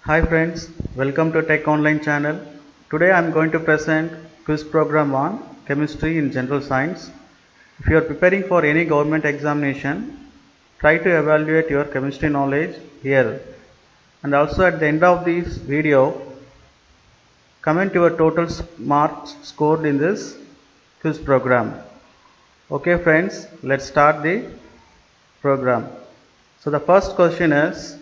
Hi friends, welcome to Tech Online channel. Today I am going to present quiz program on chemistry in general science. If you are preparing for any government examination, try to evaluate your chemistry knowledge here. And also at the end of this video, comment your total marks scored in this quiz program. Okay friends, let's start the program. So the first question is,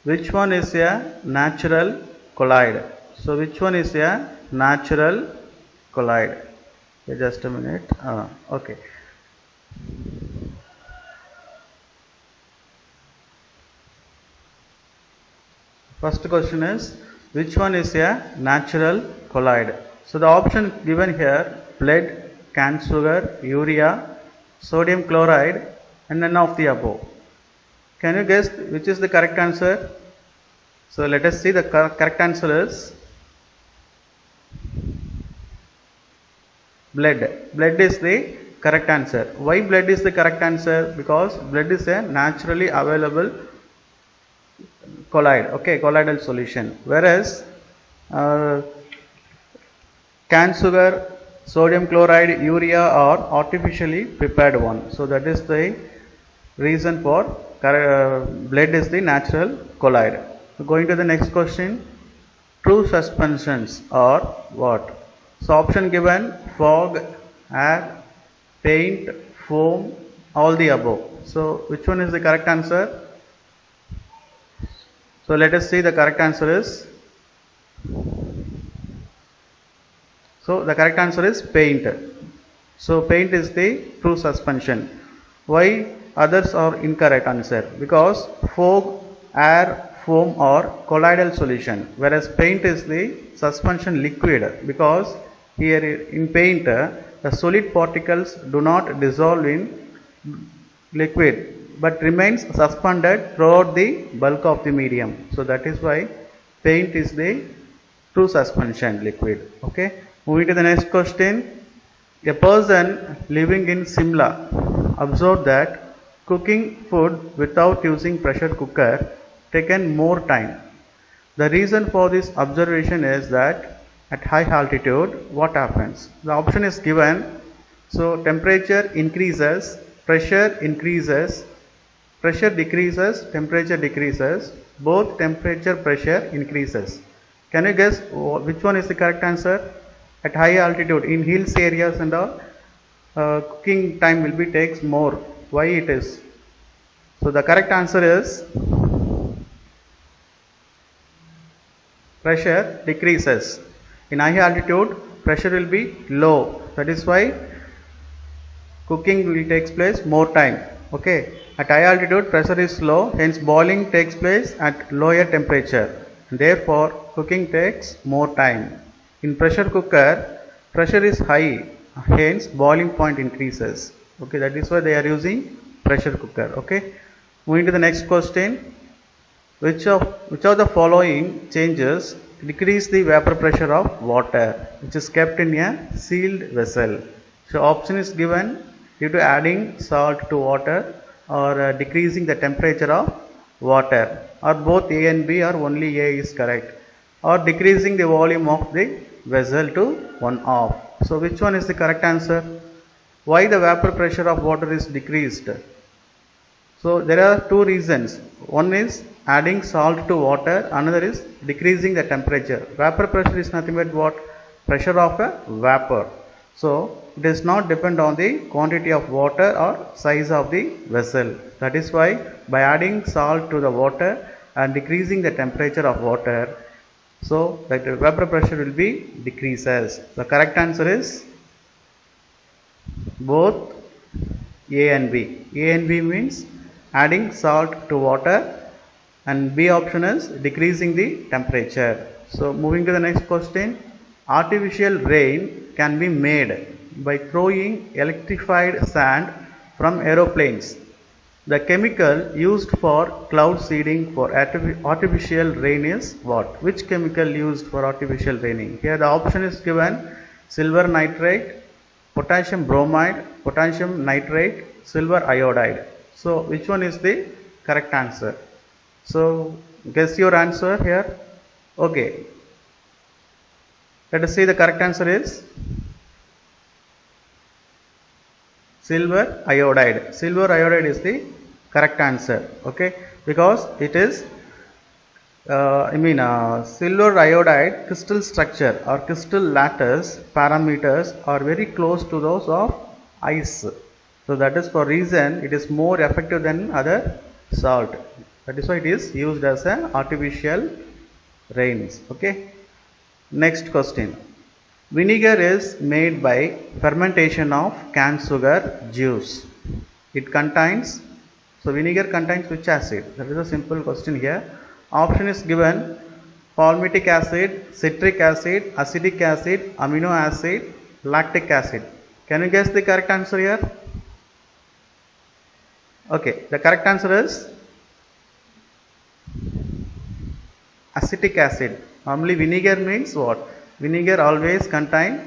which one is a natural colloid? So which one is a natural colloid? Okay, just a minute. Okay. First question is, which one is a natural colloid? So the option given here: lead, cane sugar, urea, sodium chloride, and none of the above. Can you guess which is the correct answer? So let us see. The correct answer is blood. Blood is the correct answer. Why blood is the correct answer? Because blood is a naturally available colloid, okay, colloidal solution. Whereas cane sugar, sodium chloride, urea are artificially prepared one. So that is the reason for blood is the natural colloid. Going to the next question, true suspensions are what? So option given: fog, air, paint, foam, all the above. So which one is the correct answer? So let us see. The correct answer is, so the correct answer is paint. So paint is the true suspension. Why others are incorrect answer? Because fog, air, foam are colloidal solution, whereas paint is the suspension liquid. Because here in paint the solid particles do not dissolve in liquid but remains suspended throughout the bulk of the medium. So that is why paint is the true suspension liquid. Okay, moving to the next question. A person living in Simla observed that cooking food without using pressure cooker taken more time. The reason for this observation is that at high altitude what happens? The option is given. So temperature increases, pressure increases, pressure decreases, temperature decreases, both temperature pressure increases. Can you guess which one is the correct answer? At high altitude in hills areas and all, cooking time will be takes more. Why it is? So the correct answer is pressure decreases. In high altitude pressure will be low. That is why cooking will takes place more time. Okay. At high altitude pressure is low, hence boiling takes place at lower temperature. Therefore cooking takes more time. In pressure cooker pressure is high, hence boiling point increases. Okay, that is why they are using pressure cooker. Okay. Moving to the next question. Which of the following changes decrease the vapor pressure of water which is kept in a sealed vessel? So option is given: due to adding salt to water, or decreasing the temperature of water, or both A and B, or only A is correct, or decreasing the volume of the vessel to 1/2. So which one is the correct answer? Why the vapor pressure of water is decreased? So there are two reasons. One is adding salt to water, another is decreasing the temperature. Vapor pressure is nothing but what? Pressure of a vapor. So it does not depend on the quantity of water or size of the vessel. That is why by adding salt to the water and decreasing the temperature of water, so that the vapor pressure will be decreases. The correct answer is both A and B. A and B means adding salt to water, and B option is decreasing the temperature. So moving to the next question. Artificial rain can be made by throwing electrified sand from aeroplanes. The chemical used for cloud seeding for artificial rain is what? Which chemical used for artificial raining? Here the option is given: silver nitrate, potassium bromide, potassium nitrate, silver iodide. So which one is the correct answer? So guess your answer here. Okay, let us see the correct answer is silver iodide. Silver iodide is the correct answer. Okay, because it is silver iodide crystal structure or crystal lattice parameters are very close to those of ice. So that is for reason it is more effective than other salt. That is why it is used as an artificial rains. Okay. Next question. Vinegar is made by fermentation of cane sugar juice. It contains, so vinegar contains which acid? That is a simple question here. Option is given: palmitic acid, citric acid, acetic acid, amino acid, lactic acid. Can you guess the correct answer here? Okay, the correct answer is acetic acid. Normally vinegar means what? Vinegar always contain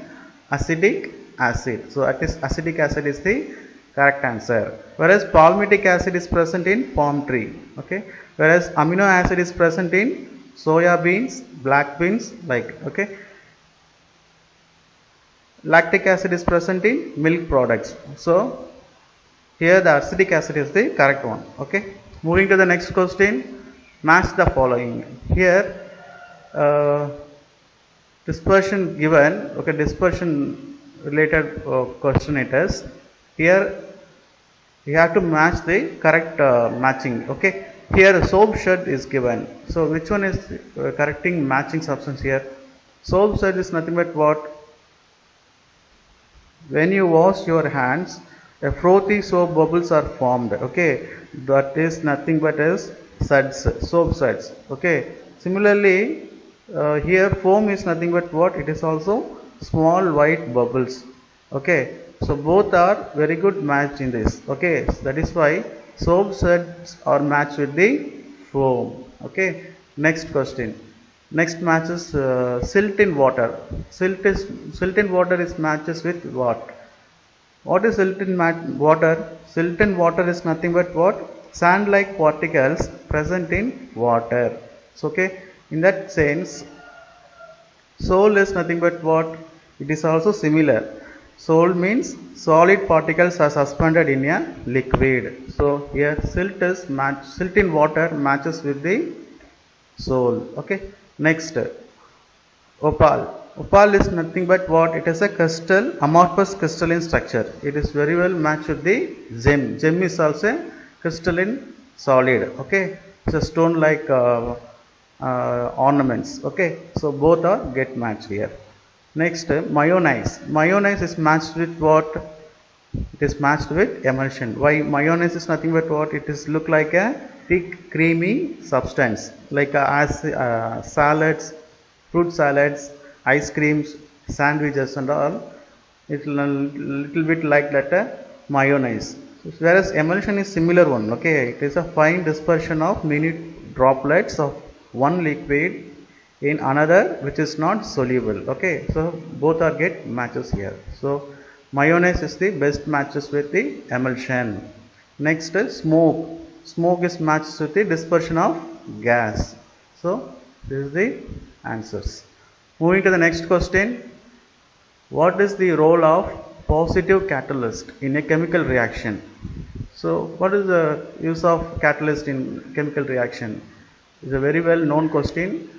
acetic acid. So that is acetic acid is the correct answer. Whereas palmitic acid is present in palm tree. Okay. Whereas amino acid is present in soya beans, black beans, like, okay. Lactic acid is present in milk products. So here the acetic acid is the correct one. Okay. Moving to the next question. Match the following. Here dispersion given. Okay, dispersion related question it is. Here you have to match the correct matching. Okay, here soap shed is given. So which one is correcting matching substance here? Soap shed is nothing but what? When you wash your hands, a frothy soap bubbles are formed. Okay, that is nothing but as suds, soap suds. Okay, similarly here foam is nothing but what? It is also small white bubbles. Okay, so both are very good match in this. Okay, so that is why soap suds are matched with the foam. Okay, next question. Next matches silt in water. Silt in water is matches with what? What is silt in water? Silt in water is nothing but what? Sand-like particles present in water. So okay, in that sense, sol is nothing but what? It is also similar. Sol means solid particles are suspended in a liquid. So here silt in water matches with the sol. Okay. Next, opal. Opal is nothing but what? It is a crystal, amorphous crystalline structure. It is very well matched with the gem. Gem is also crystalline solid. Okay, it's a stone-like ornaments. Okay, so both are get matched here. Next, mayonnaise. Mayonnaise is matched with what? It is matched with emulsion. Why mayonnaise is nothing but what? It is look like a thick creamy substance like salads, fruit salads, ice creams, sandwiches and all. It little bit like that mayonnaise. Whereas emulsion is similar one. Okay, it is a fine dispersion of many droplets of one liquid in another which is not soluble. Okay, so both are get matches here. So mayonnaise is the best matches with the emulsion. Next is smoke. Smoke is matched with the dispersion of gas. So this is the answers. Moving to the next question. What is the role of positive catalyst in a chemical reaction? So what is the use of catalyst in chemical reaction? It's a very well known question.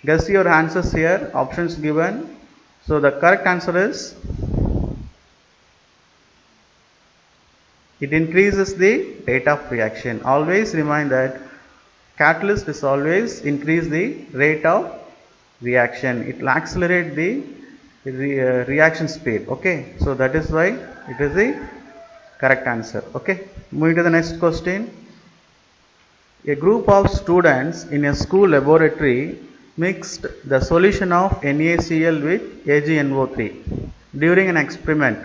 Guess your answers here. Options given. So the correct answer is it increases the rate of reaction. Always remind that catalyst is always increase the rate of reaction. It will accelerate the reaction speed. Okay, so that is why it is the correct answer. Okay, moving to the next question. A group of students in a school laboratory mixed the solution of NaCl with AgNO3 during an experiment,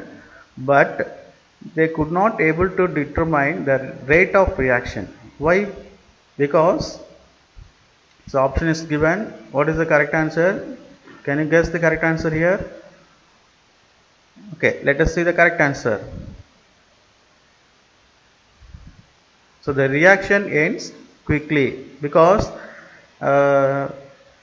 but they could not able to determine the rate of reaction. Why? Because so option is given. What is the correct answer? Can you guess the correct answer here? Okay, let us see the correct answer. So the reaction ends quickly because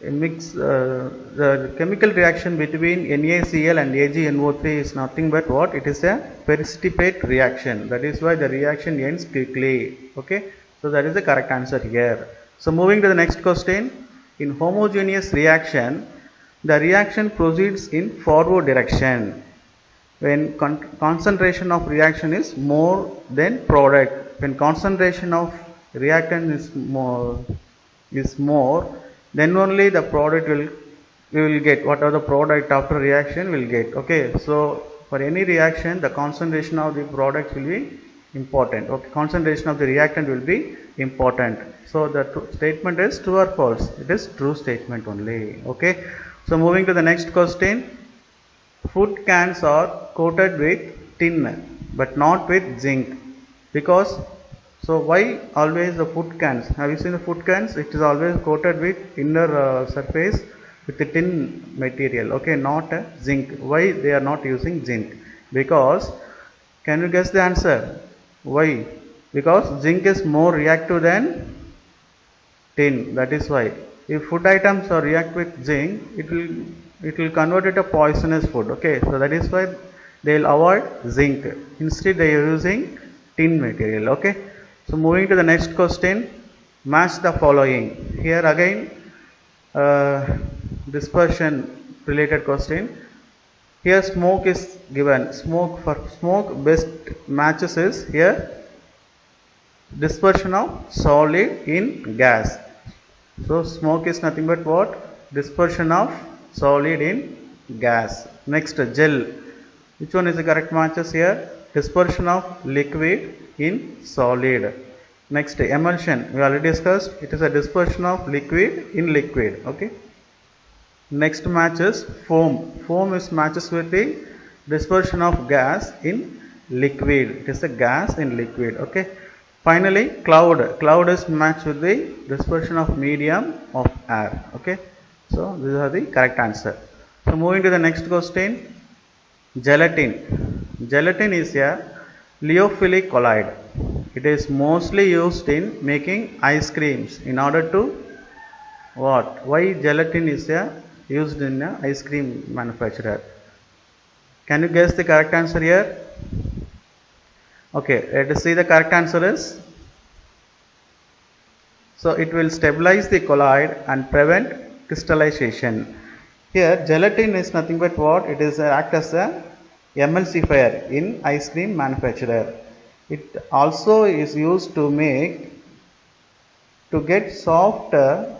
the chemical reaction between NaCl and AgNO3 is nothing but what? It is a precipitate reaction. That is why the reaction ends quickly. Okay, so that is the correct answer here. So moving to the next question. In homogeneous reaction, the reaction proceeds in forward direction when concentration of reaction is more than product. When concentration of reactant is more, then only the product we will get, whatever the product after reaction will get. Okay, so for any reaction the concentration of the product will be important. Okay, concentration of the reactant will be important. So the statement is true or false? It is true statement only. Okay, so moving to the next question. Food cans are coated with tin but not with zinc, because so why always the food cans? Have you seen the food cans? It is always coated with inner surface with the tin material. Okay, not zinc. Why they are not using zinc? Because, can you guess the answer? Why? Because zinc is more reactive than tin. That is why. If food items are react with zinc, it will convert it to poisonous food. Okay, so that is why they will avoid zinc. Instead, they are using tin material. Okay. So moving to the next question, match the following. Here again dispersion related question. Here smoke is given. For smoke best matches is here dispersion of solid in gas. So smoke is nothing but what? Dispersion of solid in gas. Next, gel. Which one is the correct matches here? Dispersion of liquid in solid. Next, emulsion. We already discussed. It is a dispersion of liquid in liquid. Okay. Next matches foam. Foam is matches with the dispersion of gas in liquid. It is a gas in liquid. Okay. Finally, cloud. Cloud is matched with the dispersion of medium of air. Okay. So these are the correct answer. So moving to the next question. Gelatin. Gelatin is a lyophilic colloid. It is mostly used in making ice creams in order to what? Why gelatin is used in ice cream manufacturer? Can you guess the correct answer here? Okay, let us see the correct answer is. So it will stabilize the colloid and prevent crystallization. Here gelatin is nothing but what? It is act as a emulsifier in ice cream manufacturer. It also is used to get soft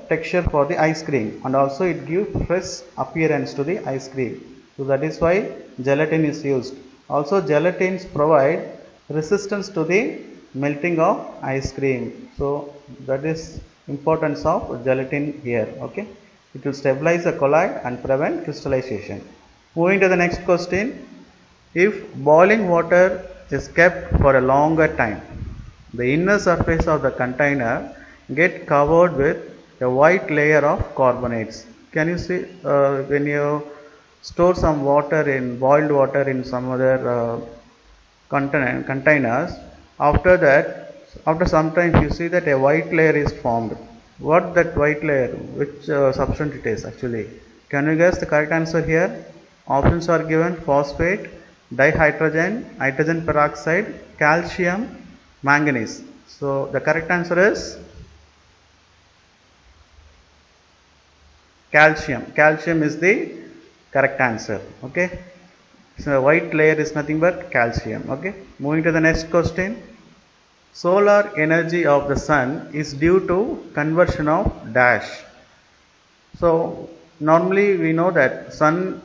texture for the ice cream, and also it gives fresh appearance to the ice cream. So that is why gelatin is used. Also gelatins provide resistance to the melting of ice cream. So that is importance of gelatin here. Okay, it will stabilize the colloid and prevent crystallization. Moving to the next question. If boiling water is kept for a longer time, the inner surface of the container get covered with a white layer of carbonates. Can you see when you store some water in boiled water in some other containers, after some time you see that a white layer is formed. What that white layer? Which substance it is actually? Can you guess the correct answer here? Options are given: phosphate, dihydrogen, hydrogen peroxide, calcium, manganese. So the correct answer is calcium. Calcium is the correct answer. Okay. So white layer is nothing but calcium. Okay. Moving to the next question. Solar energy of the sun is due to conversion of dash. So normally we know that sun,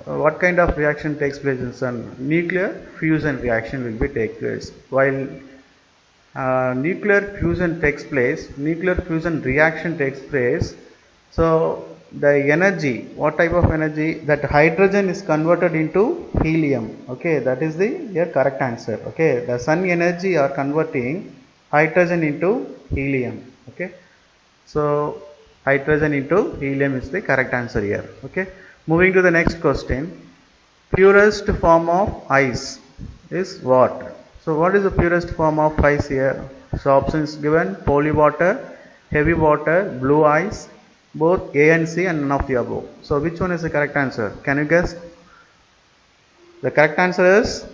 what kind of reaction takes place in sun? Nuclear fusion reaction will be take place. While nuclear fusion reaction takes place. So the energy, what type of energy? That hydrogen is converted into helium. Okay, that is the correct answer. Okay, the sun energy are converting hydrogen into helium. Okay, so hydrogen into helium is the correct answer here. Okay, moving to the next question. Purest form of ice is what? So what is the purest form of ice here? So options given: poly water, heavy water, blue ice, both A and C and none of the above. So which one is the correct answer? Can you guess? The correct answer is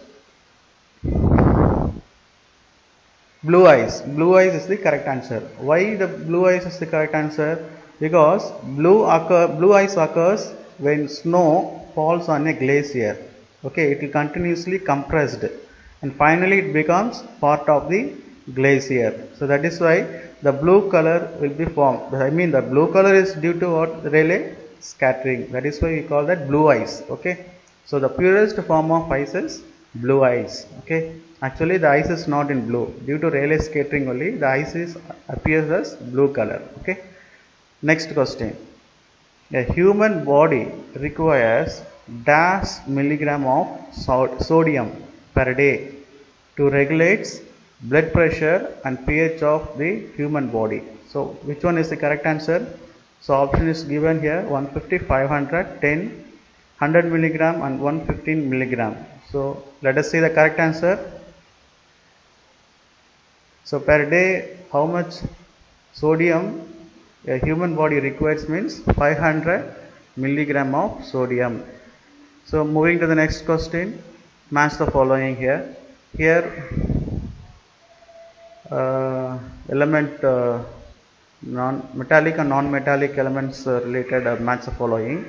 blue eyes. Blue eyes is the correct answer. Why the blue eyes is the correct answer? Because blue eyes occurs when snow falls on a glacier. Okay, it will continuously compressed and finally it becomes part of the glacier. So that is why the blue color will be formed. I mean the blue color is due to what? Rayleigh scattering. That is why we call that blue eyes. Okay. So the purest form of ice is blue ice. Okay. Actually the ice is not in blue. Due to Rayleigh scattering only the ice appears as blue color. Okay. Next question. A human body requires dash milligram of sodium per day to regulate blood pressure and pH of the human body. So which one is the correct answer? So option is given here: 150, 500, 10, 100 milligram and 115 milligram. So let us see the correct answer. So per day how much sodium a human body requires means 500 milligram of sodium. So moving to the next question, match the following here. Here element non-metallic and non-metallic elements related match the following.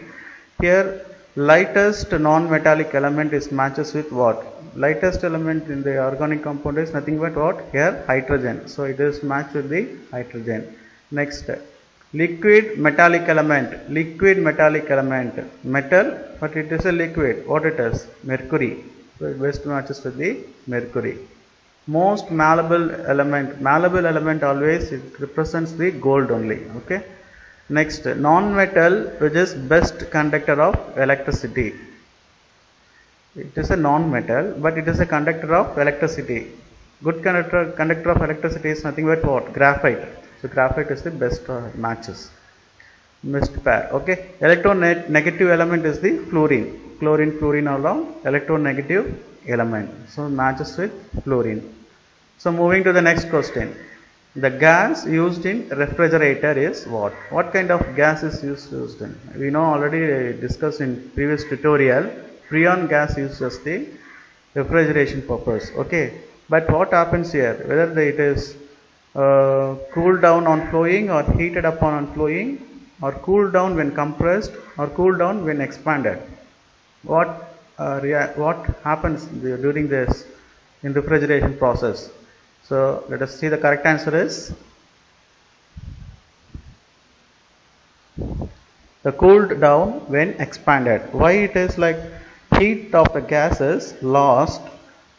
Here lightest non-metallic element is matches with what? Lightest element in the organic compound is nothing but what? Here hydrogen. So it is matched with the hydrogen. Next, liquid metallic element. Liquid metallic element. Metal, but it is a liquid. What it is? Mercury. So it best matches with the mercury. Most malleable element. Malleable element always it represents the gold only. Okay. Next, non-metal which is best conductor of electricity. It is a non-metal, but it is a conductor of electricity. Good conductor of electricity is nothing but what? Graphite. So graphite is the best matches. Best pair. Okay. Electronegative element is the fluorine. Fluorine along electronegative element. So matches with fluorine. So moving to the next question. The gas used in refrigerator is what? What kind of gas is used in? We know already discussed in previous tutorial. Freon gas used as the refrigeration purpose. Okay. But what happens here? Whether it is cooled down on flowing or heated upon on flowing, or cooled down when compressed or cooled down when expanded. What happens during this in refrigeration process? So let us see the correct answer is the cooled down when expanded. Why it is like heat of the gas is lost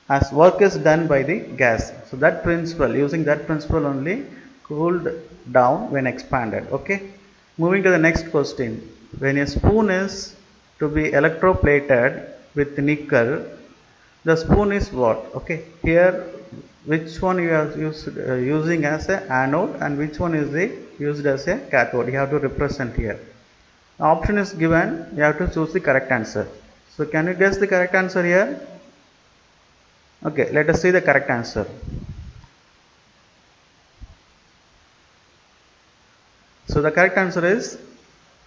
as work is done by the gas. So that principle, using that principle only, cooled down when expanded. Okay. Moving to the next question. When a spoon is to be electroplated with nickel, the spoon is what? Okay. Here which one you are using as a anode and which one is used as a cathode? You have to represent here. The option is given. You have to choose the correct answer. So can you guess the correct answer here? Okay, let us see the correct answer. So the correct answer is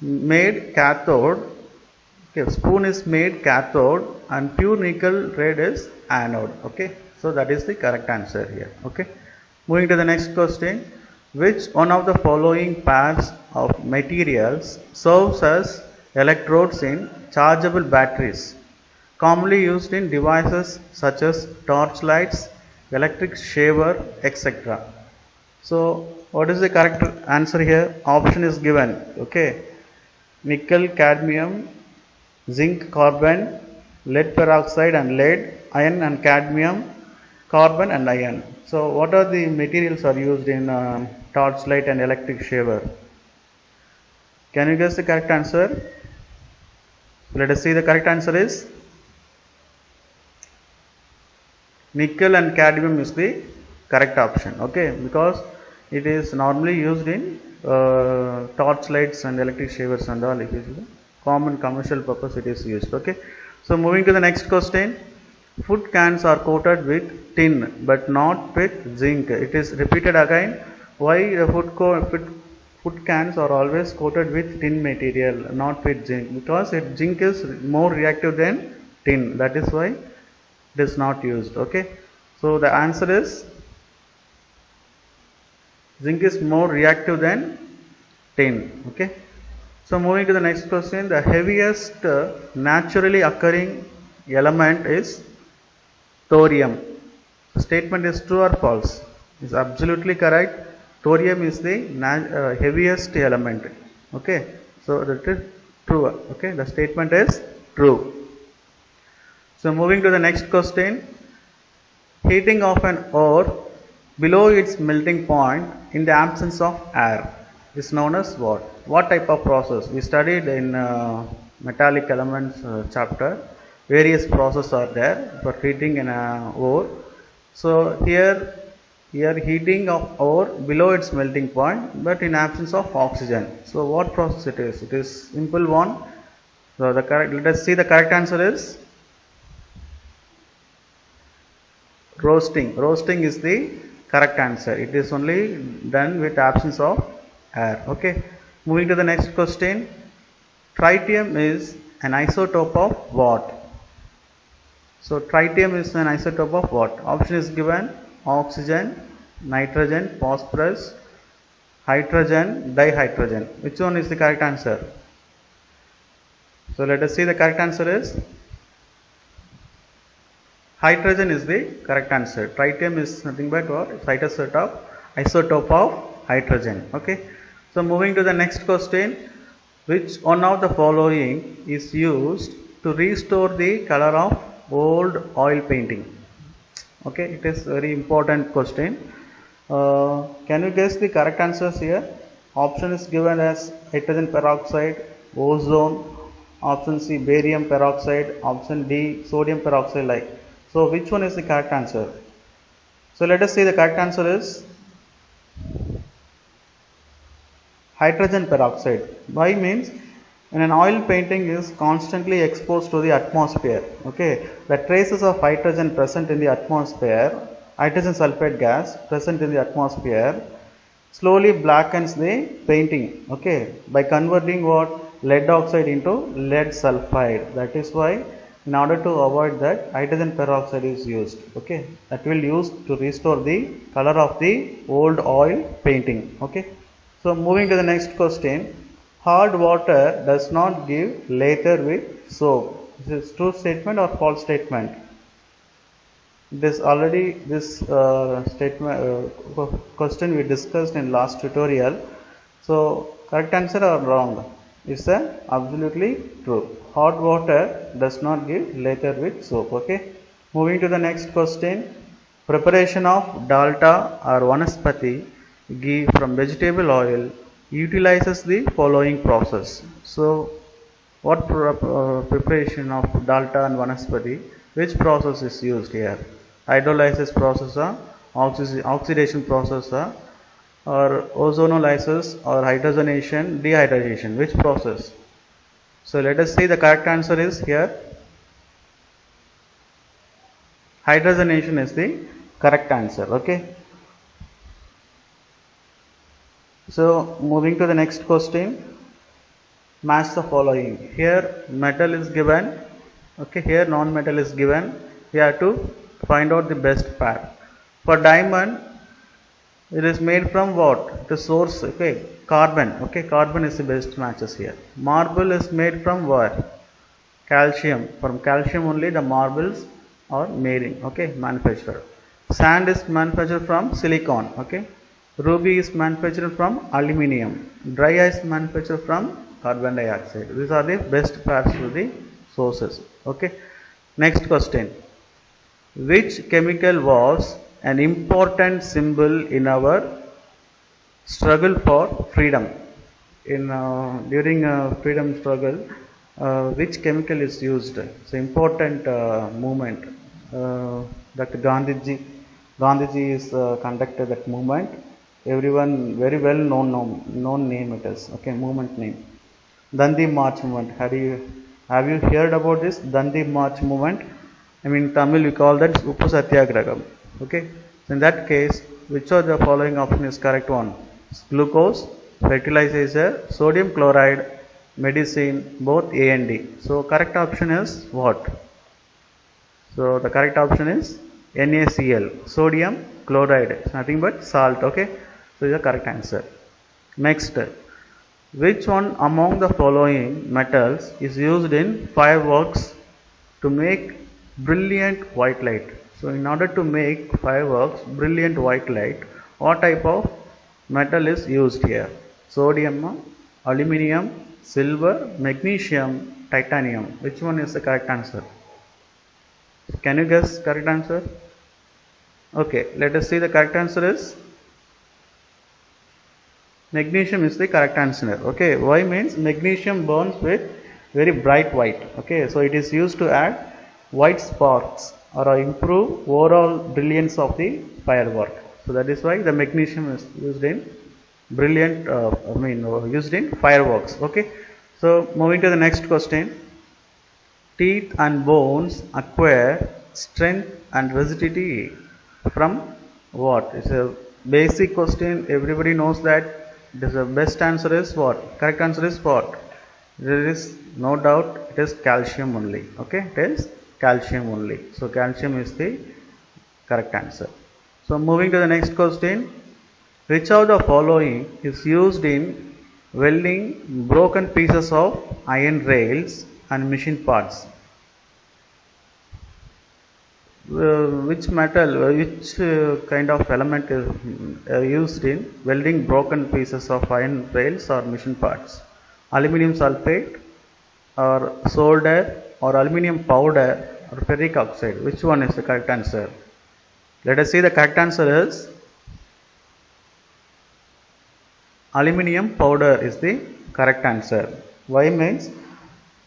made cathode. Okay, spoon is made cathode and pure nickel red is anode. Okay, so that is the correct answer here. Okay, moving to the next question. Which one of the following pairs of materials serves as electrodes in chargeable batteries, commonly used in devices such as torchlights, electric shaver, etc.? So what is the correct answer here? Option is given. Okay, nickel, cadmium, zinc, carbon, lead peroxide and lead, iron and cadmium, carbon and iron. So what are the materials are used in torchlight and electric shaver? Can you guess the correct answer? Let us see the correct answer is nickel and cadmium is the correct option. Okay, because it is normally used in torchlights and electric shavers and all. It is common commercial purpose it is used. Okay, so moving to the next question. Food cans are coated with tin but not with zinc. It is repeated again. Why the food cans are always coated with tin material, not with zinc, because zinc is more reactive than tin. That is why it is not used. Okay, so the answer is zinc is more reactive than tin. Okay, so moving to the next question, the heaviest naturally occurring element is thorium. The statement is true or false? Is absolutely correct. Thorium is the heaviest element. Okay, so that is true. Okay, the statement is true. So moving to the next question, heating of an ore below its melting point in the absence of air is known as what? What type of process? We studied in metallic elements chapter. Various processes are there for heating an ore. So here heating of ore below its melting point, but in absence of oxygen. So what process it is? It is simple one. So the correct, let us see, the correct answer is roasting. Roasting is the correct answer. It is only done with absence of air. Okay. Moving to the next question. Tritium is an isotope of what? So tritium is an isotope of what? Option is given: oxygen, nitrogen, phosphorus, hydrogen, dihydrogen. Which one is the correct answer? So let us see, the correct answer is hydrogen is the correct answer. Tritium is nothing but what? Isotope of hydrogen. Okay. So moving to the next question, which one of the following is used to restore the color of old oil painting? Okay, it is very important question. Can you guess the correct answers here? Option is given as hydrogen peroxide, ozone, option C barium peroxide, option D sodium peroxide like. So which one is the correct answer? So let us see, the correct answer is hydrogen peroxide. Why means, when an oil painting is constantly exposed to the atmosphere, okay, the traces of hydrogen present in the atmosphere, hydrogen sulfide gas present in the atmosphere, slowly blackens the painting, okay, by converting what? Lead oxide into lead sulfide. That is why, in order to avoid that, hydrogen peroxide is used. Okay, that will use to restore the color of the old oil painting. Okay, so moving to the next question. Hard water does not give lather with soap. Is this true statement or false statement? This already, this question we discussed in last tutorial. So correct answer or wrong? Is absolutely true. Hot water does not give lather with soap. Okay. Moving to the next question. Preparation of dalta or vanaspati ghee from vegetable oil utilizes the following process. So what preparation of dalta and vanaspati, which process is used here? Hydrolysis process or oxidation process or ozonolysis or hydrogenation, dehydration? Which process? So let us see, the correct answer is here hydrogenation is the correct answer. Okay. So moving to the next question, match the following. Here metal is given, okay, here non-metal is given. We have to find out the best pair. For diamond, it is made from what? The source, okay, carbon. Okay, carbon is the best matches here. Marble is made from what? Calcium. From calcium only the marbles are made, okay, manufactured. Sand is manufactured from silicon. Okay. Ruby is manufactured from aluminium. Dry ice manufactured from carbon dioxide. These are the best pairs to the sources. Okay. Next question. Which chemical was an important symbol in our struggle for freedom? During freedom struggle, which chemical is used? It's an important movement. Dr. Gandhiji is conducted that movement. Everyone very well known name it is. Okay, movement name. Dandi March movement. Have you heard about this Dandi March movement? I mean, Tamil we call that Uppu Satyagraham. Okay. So in that case, which of the following option is correct one? Glucose, fertilizer, sodium chloride, medicine, both A and D. So correct option is what? So the correct option is NaCl, sodium chloride. It's nothing but salt. Okay, so is the correct answer. Next, which one among the following metals is used in fireworks to make brilliant white light? So in order to make fireworks brilliant white light, what type of metal is used here? Sodium, aluminium, silver, magnesium, titanium. Which one is the correct answer? Can you guess correct answer? Okay, let us see. The correct answer is magnesium is the correct answer. Okay, why means magnesium burns with very bright white. Okay, so it is used to add white sparks or improve overall brilliance of the firework. So that is why the magnesium is used in brilliant, used in fireworks. Okay, so moving to the next question. Teeth and bones acquire strength and rigidity from what? It's a basic question. Everybody knows that. The best answer is what? Correct answer is what? There is no doubt it is calcium only. Okay, it is calcium only. So calcium is the correct answer. So moving to the next question. Which of the following is used in welding broken pieces of iron rails and machine parts? Which metal, which kind of element is used in welding broken pieces of iron rails or machine parts? Aluminium sulfate or solder or aluminium powder or ferric oxide? Which one is the correct answer? Let us see. The correct answer is aluminium powder is the correct answer. Why means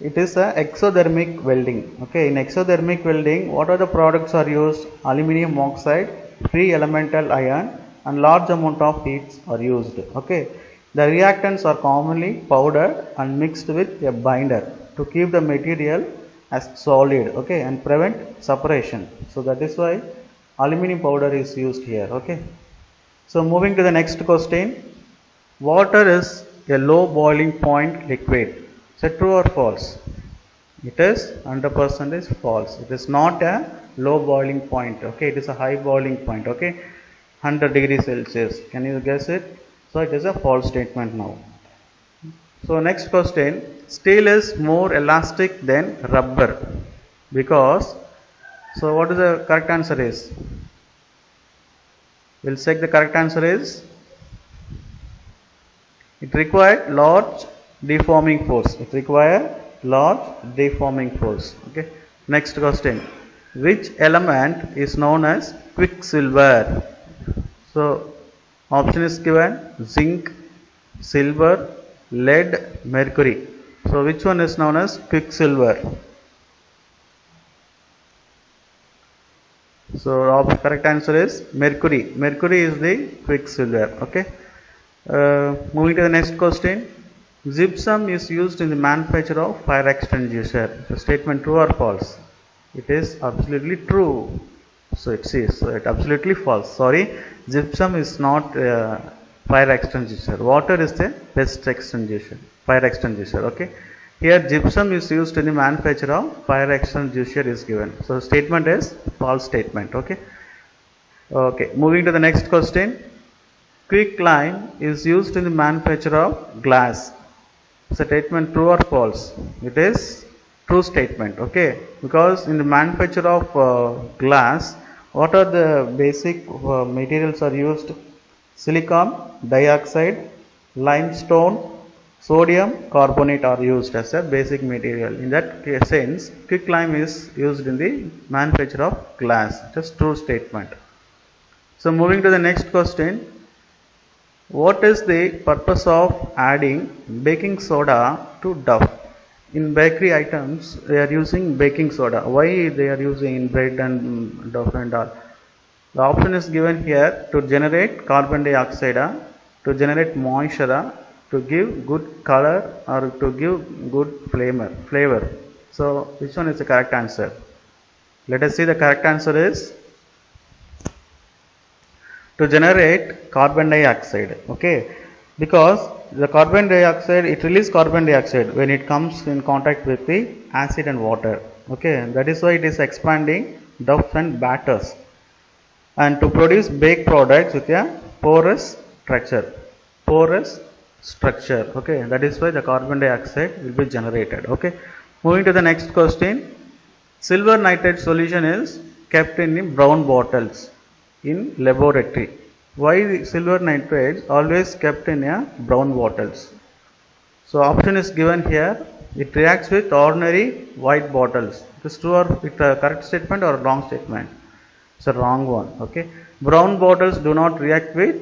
it is a exothermic welding. Okay, in exothermic welding, what are the products are used? Aluminium oxide, free elemental iron, and large amount of heats are used. Okay, the reactants are commonly powdered and mixed with a binder to keep the material as solid. Okay, and prevent separation. So that is why aluminium powder is used here. Okay, so moving to the next question. Water is a low boiling point liquid. Is it true or false? It is 100% false. It is not a low boiling point. Okay, it is a high boiling point. Okay, 100 degrees Celsius. Can you guess it? So it is a false statement now. So next question. Steel is more elastic than rubber because. So what is the correct answer is? We'll check. The correct answer is it required large deforming force. It requires large deforming force. Okay. Next question. Which element is known as quicksilver? So option is given: zinc, silver, lead, mercury. So which one is known as quicksilver? So correct answer is mercury. Mercury is the quicksilver. Okay. Moving to the next question. Gypsum is used in the manufacture of fire extinguisher. The statement true or false? It is absolutely true. So it is absolutely false. Sorry, gypsum is not fire extinguisher. Water is the best extinguisher. Fire extinguisher. Okay. Here gypsum is used in the manufacture of fire extinguisher is given. So statement is false statement. Okay. Okay. Moving to the next question. Quicklime is used in the manufacture of glass. Statement true or false? It is true statement. Okay, because in the manufacture of glass, what are the basic materials are used? Silicon dioxide, limestone, sodium carbonate are used as a basic material. In that sense, quicklime is used in the manufacture of glass. It is true statement. So moving to the next question. What is the purpose of adding baking soda to dough? In bakery items, they are using baking soda. Why they are using in bread and dough and all? The option is given here: to generate carbon dioxide, to generate moisture, to give good color, or to give good flavor. So which one is the correct answer? Let us see. The correct answer is to generate carbon dioxide. Okay, because the carbon dioxide, it releases carbon dioxide when it comes in contact with the acid and water. Okay, that is why it is expanding ducts and batters, and to produce baked products with a porous structure. Porous structure. Okay, that is why the carbon dioxide will be generated. Okay, moving to the next question. Silver nitrate solution is kept in brown bottles in laboratory. Why silver nitrate always kept in a brown bottles? So option is given here. It reacts with ordinary white bottles. This true or it a correct statement or wrong statement? It's a wrong one. Okay, brown bottles do not react with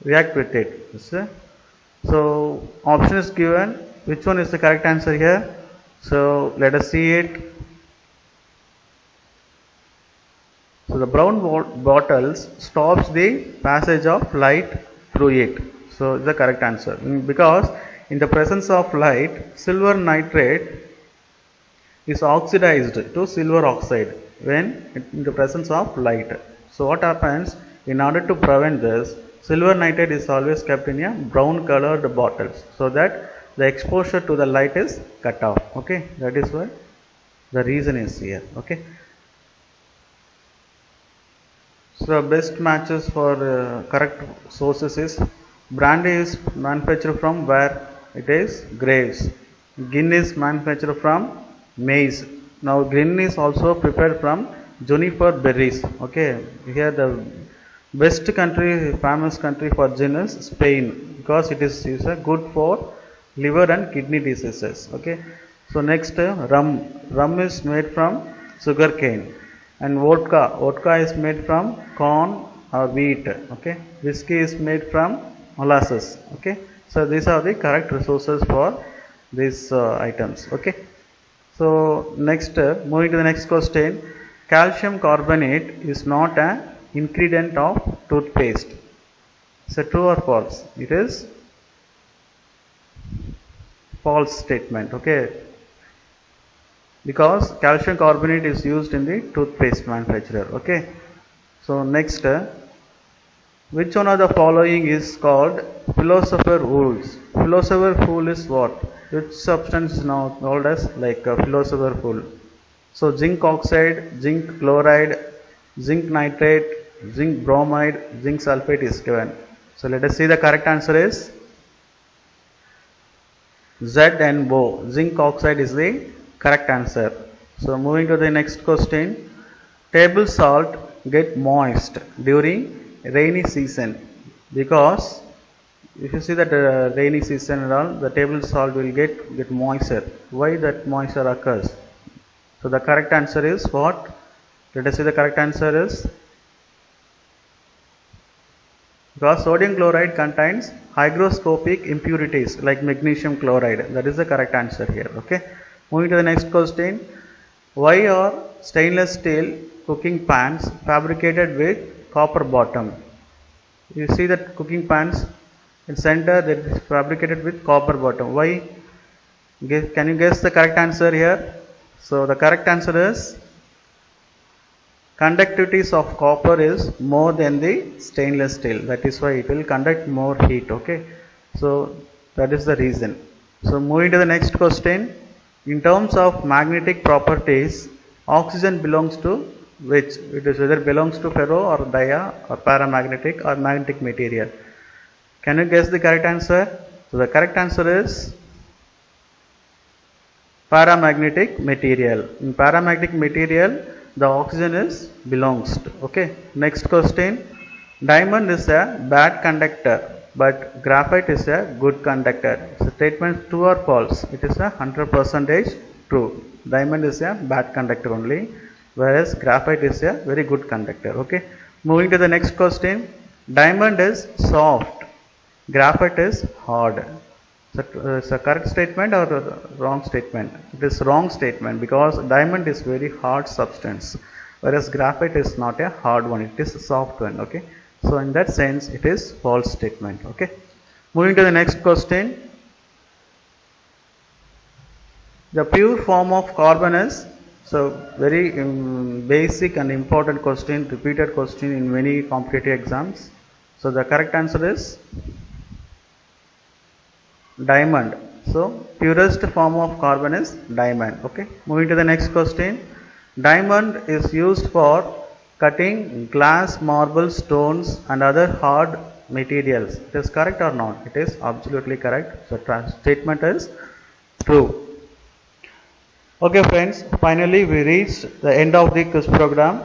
it. So option is given. Which one is the correct answer here? So let us see it. So the brown bottles stops the passage of light through it. So the correct answer, because in the presence of light, silver nitrate is oxidized to silver oxide when in the presence of light. So what happens, in order to prevent this, silver nitrate is always kept in a brown colored bottles so that the exposure to the light is cut off. Okay, that is why the reason is here. Okay, so best matches for correct sources is brandy is manufactured from where? It is grapes. Gin is manufactured from maize. Now gin is also prepared from juniper berries. Okay, here the best country, famous country for gin is Spain, because it is good for liver and kidney diseases. Okay, so next rum is made from sugar cane, and vodka is made from corn or wheat. Okay, whiskey is made from molasses. Okay, so these are the correct resources for these items. Okay, so next moving to the next question. Calcium carbonate is not an ingredient of toothpaste. So true or false? It is false statement. Okay, because calcium carbonate is used in the toothpaste manufacturer. Okay, so next, which one of the following is called philosopher rules? Philosopher rule is what? Which substance is now called as like a philosopher rule? So zinc oxide, zinc chloride, zinc nitrate, zinc bromide, zinc sulfate is given. So let us see, the correct answer is Z and Bo. Zinc oxide is the correct answer. So moving to the next question. Table salt get moist during rainy season, because if you see that rainy season and all, the table salt will get moisture. Why that moisture occurs? So the correct answer is what? Let us see, the correct answer is because sodium chloride contains hygroscopic impurities like magnesium chloride. That is the correct answer here. Okay, moving to the next question. Why are stainless steel cooking pans fabricated with copper bottom? You see that cooking pans in center, that is fabricated with copper bottom. Why? Can you guess the correct answer here? So the correct answer is conductivities of copper is more than the stainless steel. That is why it will conduct more heat. Okay, so that is the reason. So moving to the next question. In terms of magnetic properties, oxygen belongs to which? It is whether belongs to ferro or dia or paramagnetic or magnetic material. Can you guess the correct answer? So the correct answer is paramagnetic material. In paramagnetic material, the oxygen is belongs to. Okay, next question. Diamond is a bad conductor, but graphite is a good conductor. So statement true or false? It is 100% true. Diamond is a bad conductor only, whereas graphite is a very good conductor. Okay, moving to the next question. Diamond is soft, graphite is hard. So it's a correct statement or a wrong statement? It is wrong statement, because diamond is very hard substance, whereas graphite is not a hard one, it is a soft one. Okay, so in that sense it is false statement. Okay, moving to the next question. The pure form of carbon is, so very basic and important question, repeated question in many competitive exams. So the correct answer is diamond. So purest form of carbon is diamond. Okay, moving to the next question. Diamond is used for cutting glass, marble, stones and other hard materials. It is correct or not? It is absolutely correct. So statement is true. Okay friends, finally we reached the end of the quiz program.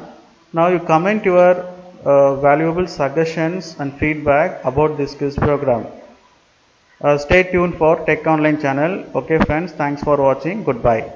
Now you comment your valuable suggestions and feedback about this quiz program. Stay tuned for Tech Online channel. Okay friends, thanks for watching. Goodbye.